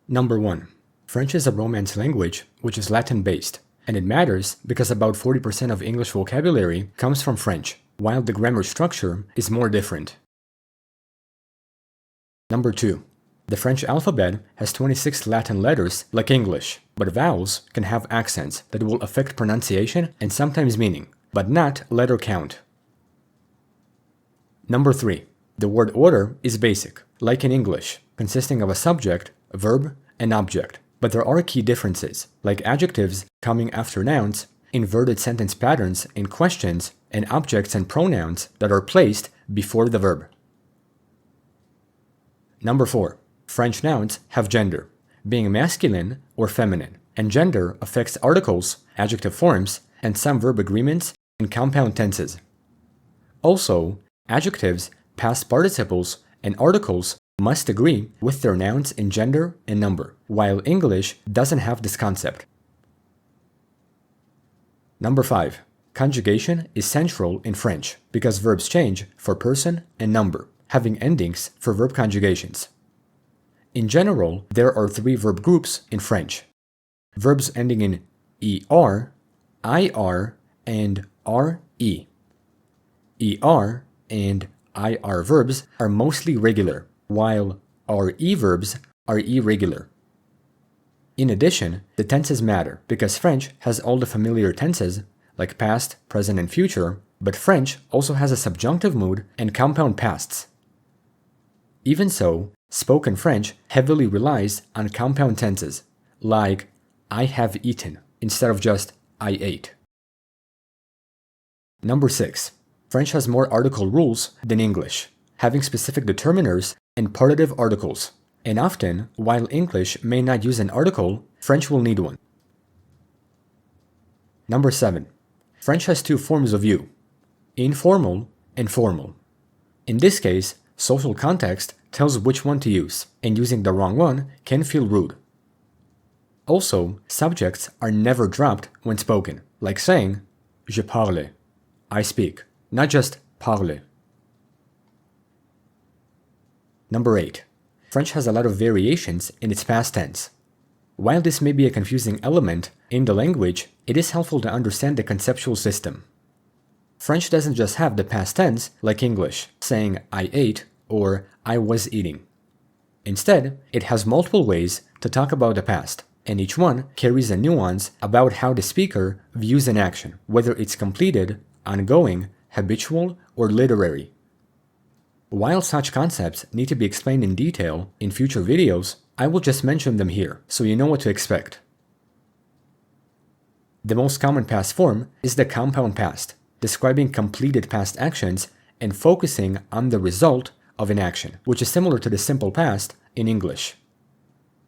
Number 1. French is a Romance language which is Latin-based, and it matters because about 40% of English vocabulary comes from French, while the grammar structure is more different. Number 2. The French alphabet has 26 Latin letters like English, but vowels can have accents that will affect pronunciation and sometimes meaning, but not letter count. Number 3. The word order is basic, like in English, consisting of a subject, a verb, and object. But there are key differences, like adjectives coming after nouns, inverted sentence patterns in questions, and objects and pronouns that are placed before the verb. Number 4. French nouns have gender, being masculine or feminine, and gender affects articles, adjective forms, and some verb agreements and compound tenses. Also, adjectives, past participles, and articles must agree with their nouns in gender and number, while English doesn't have this concept. Number 5. Conjugation is central in French because verbs change for person and number, having endings for verb conjugations. In general, there are 3 verb groups in French. Verbs ending in er, ir, and re. Er and ir verbs are mostly regular, while re verbs are irregular. In addition, the tenses matter because French has all the familiar tenses like past, present, and future, but French also has a subjunctive mood and compound pasts. Even so, spoken French heavily relies on compound tenses, like I have eaten, instead of just I ate. Number 6. French has more article rules than English, having specific determiners and partitive articles, and often, while English may not use an article, French will need one. Number 7. French has 2 forms of you, informal and formal. In this case, social context tells which one to use, and using the wrong one can feel rude. Also, subjects are never dropped when spoken, like saying, je parle, I speak, not just parle. Number 8. French has a lot of variations in its past tense. While this may be a confusing element in the language, it is helpful to understand the conceptual system. French doesn't just have the past tense like English, saying I ate or I was eating. Instead, it has multiple ways to talk about the past, and each one carries a nuance about how the speaker views an action, whether it's completed, ongoing, habitual, or literary. While such concepts need to be explained in detail in future videos, I will just mention them here so you know what to expect. The most common past form is the compound past, describing completed past actions and focusing on the result of an action, which is similar to the simple past in English.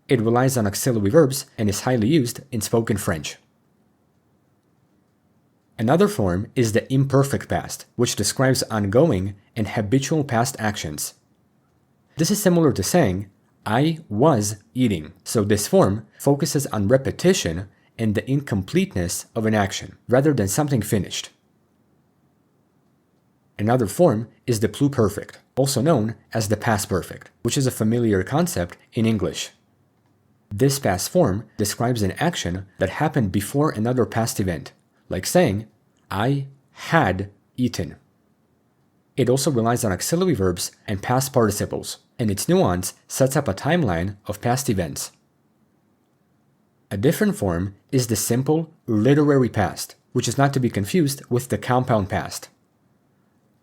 It relies on auxiliary verbs and is highly used in spoken French. Another form is the imperfect past, which describes ongoing and habitual past actions. This is similar to saying, I was eating, so this form focuses on repetition and the incompleteness of an action, rather than something finished. Another form is the pluperfect, also known as the past perfect, which is a familiar concept in English. This past form describes an action that happened before another past event, like saying, I had eaten. It also relies on auxiliary verbs and past participles, and its nuance sets up a timeline of past events. A different form is the simple literary past, which is not to be confused with the compound past.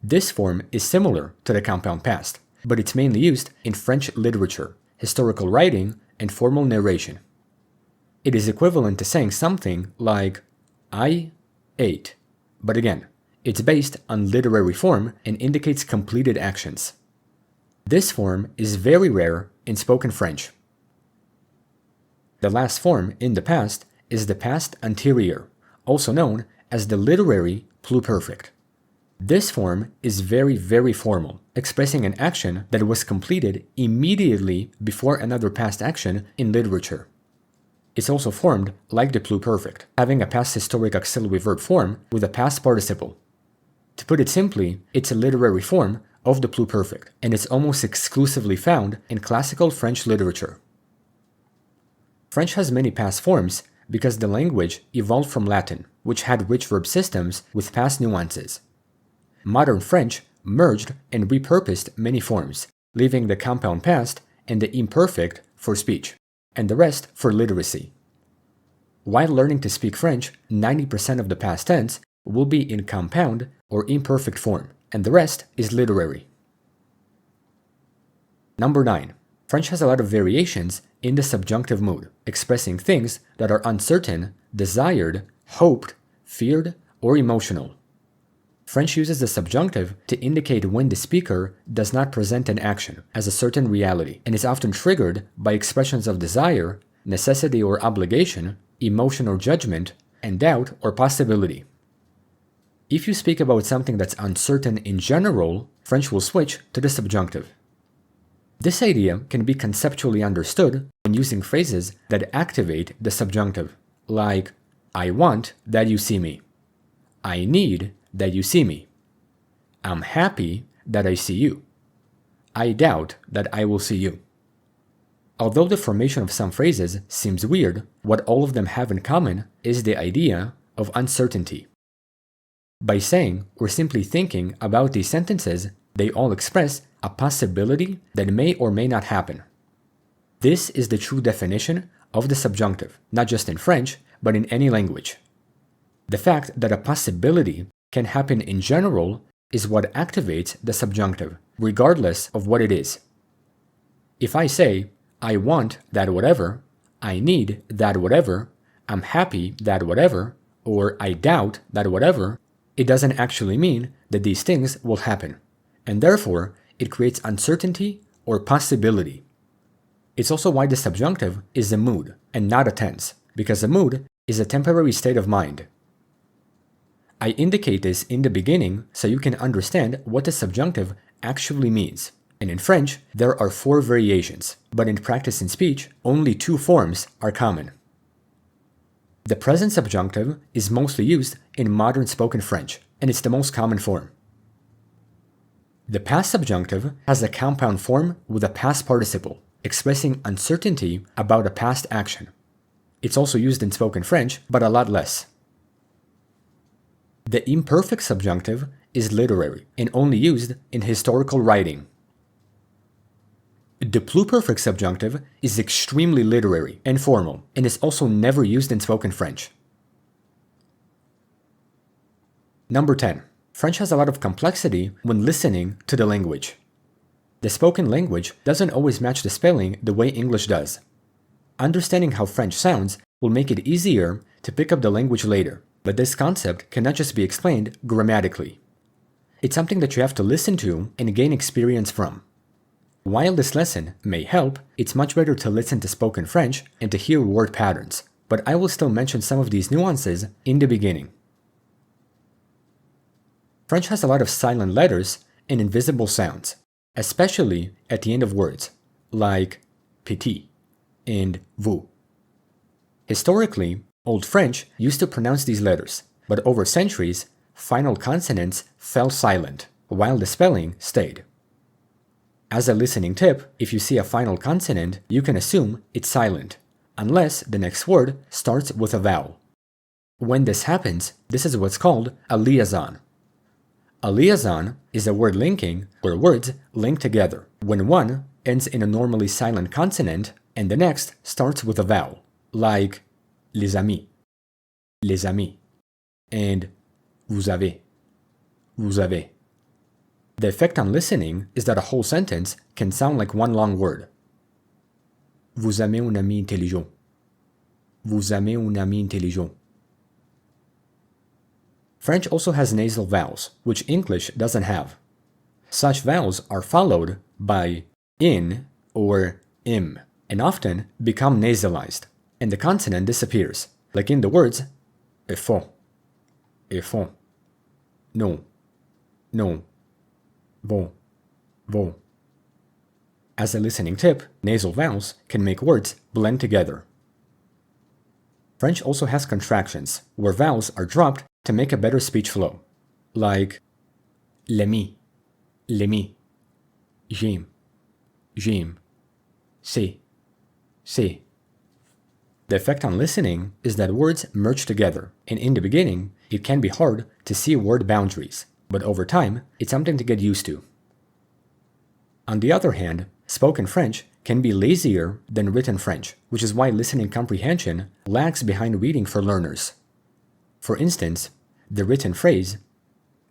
This form is similar to the compound past, but it's mainly used in French literature, historical writing, and formal narration. It is equivalent to saying something like, I ate, but again, it's based on literary form and indicates completed actions. This form is very rare in spoken French. The last form in the past is the past anterior, also known as the literary pluperfect. This form is very formal, expressing an action that was completed immediately before another past action in literature. It's also formed like the pluperfect, having a past historic auxiliary verb form with a past participle. To put it simply, it's a literary form of the pluperfect, and it's almost exclusively found in classical French literature. French has many past forms because the language evolved from Latin, which had rich verb systems with past nuances. Modern French merged and repurposed many forms, leaving the compound past and the imperfect for speech, and the rest for literacy. While learning to speak French, 90% of the past tense will be in compound or imperfect form, and the rest is literary. Number 9. French has a lot of variations in the subjunctive mood, expressing things that are uncertain, desired, hoped, feared, or emotional. French uses the subjunctive to indicate when the speaker does not present an action as a certain reality, and is often triggered by expressions of desire, necessity or obligation, emotion or judgment, and doubt or possibility. If you speak about something that's uncertain in general, French will switch to the subjunctive. This idea can be conceptually understood when using phrases that activate the subjunctive, like, I want that you see me. I need that you see me. I'm happy that I see you. I doubt that I will see you. Although the formation of some phrases seems weird, what all of them have in common is the idea of uncertainty. By saying or simply thinking about these sentences, they all express a possibility that may or may not happen. This is the true definition of the subjunctive, not just in French, but in any language. The fact that a possibility can happen in general is what activates the subjunctive, regardless of what it is. If I say, I want that whatever, I need that whatever, I'm happy that whatever, or I doubt that whatever, it doesn't actually mean that these things will happen, and therefore it creates uncertainty or possibility. It's also why the subjunctive is a mood and not a tense, because a mood is a temporary state of mind. I indicate this in the beginning so you can understand what the subjunctive actually means. And in French, there are 4 variations, but in practice in speech, only 2 forms are common. The present subjunctive is mostly used in modern spoken French, and it's the most common form. The past subjunctive has a compound form with a past participle, expressing uncertainty about a past action. It's also used in spoken French, but a lot less. The imperfect subjunctive is literary and only used in historical writing. The pluperfect subjunctive is extremely literary and formal, and is also never used in spoken French. Number 10. French has a lot of complexity when listening to the language. The spoken language doesn't always match the spelling the way English does. Understanding how French sounds will make it easier to pick up the language later, but this concept cannot just be explained grammatically. It's something that you have to listen to and gain experience from. While this lesson may help, it's much better to listen to spoken French and to hear word patterns, but I will still mention some of these nuances in the beginning. French has a lot of silent letters and invisible sounds, especially at the end of words, like petit and vous. Historically, Old French used to pronounce these letters, but over centuries, final consonants fell silent, while the spelling stayed. As a listening tip, if you see a final consonant, you can assume it's silent, unless the next word starts with a vowel. When this happens, this is what's called a liaison. A liaison is a word linking where words link together when one ends in a normally silent consonant and the next starts with a vowel, like les amis, and vous avez. The effect on listening is that a whole sentence can sound like one long word. Vous aimez un ami intelligent. Vous aimez un ami intelligent. French also has nasal vowels, which English doesn't have. Such vowels are followed by in or im, and often become nasalized, and the consonant disappears, like in the words effort, non, bon. As a listening tip, nasal vowels can make words blend together. French also has contractions, where vowels are dropped to make a better speech flow, like l'ami, j'aime, c'est. The effect on listening is that words merge together, and in the beginning, it can be hard to see word boundaries, but over time, it's something to get used to. On the other hand, spoken French can be lazier than written French, which is why listening comprehension lags behind reading for learners. For instance, the written phrase,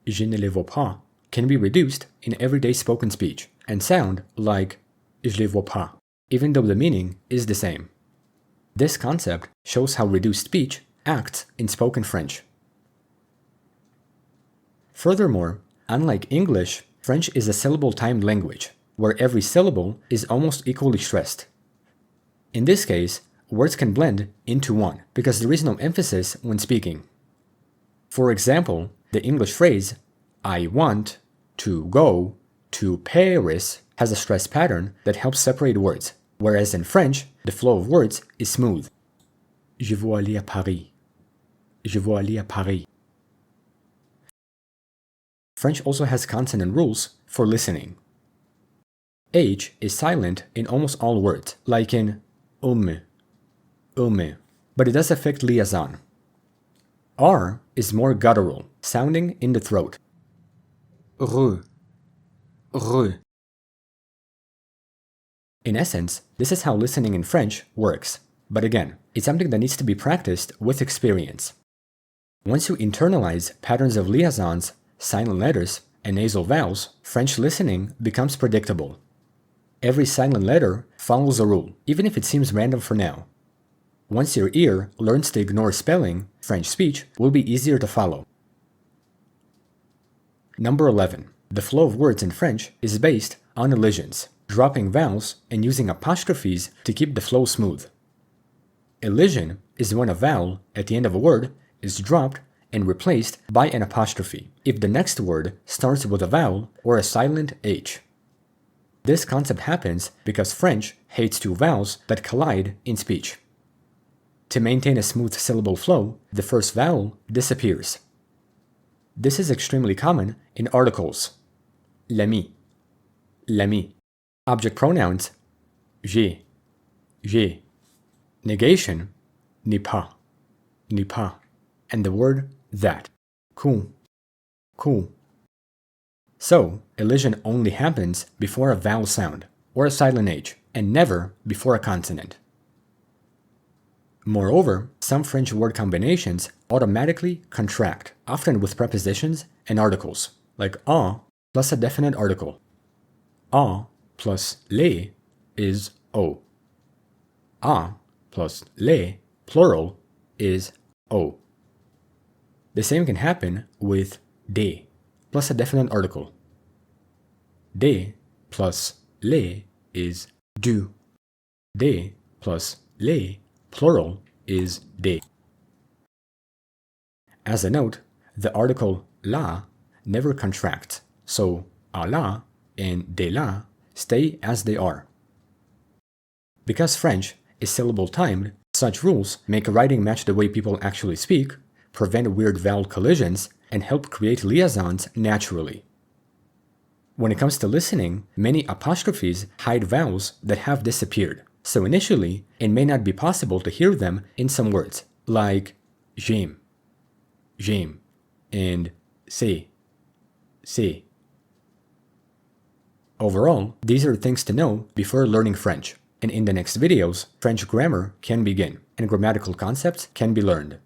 je ne les vois pas, can be reduced in everyday spoken speech and sound like je les vois pas, even though the meaning is the same. This concept shows how reduced speech acts in spoken French. Furthermore, unlike English, French is a syllable-timed language, where every syllable is almost equally stressed. In this case, words can blend into one because there is no emphasis when speaking. For example, the English phrase, I want to go to Paris, has a stress pattern that helps separate words, whereas in French, the flow of words is smooth. Je veux aller à Paris. Je veux aller à Paris. French also has consonant rules for listening. H is silent in almost all words, like in homme, but it does affect liaison. R is more guttural, sounding in the throat. Re. In essence, this is how listening in French works, but again, it's something that needs to be practiced with experience. Once you internalize patterns of liaisons, silent letters, and nasal vowels, French listening becomes predictable. Every silent letter follows a rule, even if it seems random for now. Once your ear learns to ignore spelling, French speech will be easier to follow. Number 11. The flow of words in French is based on elisions, dropping vowels and using apostrophes to keep the flow smooth. Elision is when a vowel at the end of a word is dropped and replaced by an apostrophe if the next word starts with a vowel or a silent H. This concept happens because French hates two vowels that collide in speech. To maintain a smooth syllable flow, the first vowel disappears. This is extremely common in articles. L'ami. Object pronouns. J'ai. Negation. N'est pas. And the word that. Cool. So, elision only happens before a vowel sound, or a silent H, and never before a consonant. Moreover, some French word combinations automatically contract, often with prepositions and articles, like en plus a definite article. En plus les is o. En plus les, plural, is o. The same can happen with des plus a definite article. Des plus les is du. Des plus les, plural, is des. As a note, the article la never contracts, so à la and de la stay as they are. Because French is syllable-timed, such rules make writing match the way people actually speak, prevent weird vowel collisions, and help create liaisons naturally. When it comes to listening, many apostrophes hide vowels that have disappeared, so initially, it may not be possible to hear them in some words, like j'aime, and c'est. Overall, these are things to know before learning French, and in the next videos, French grammar can begin, and grammatical concepts can be learned.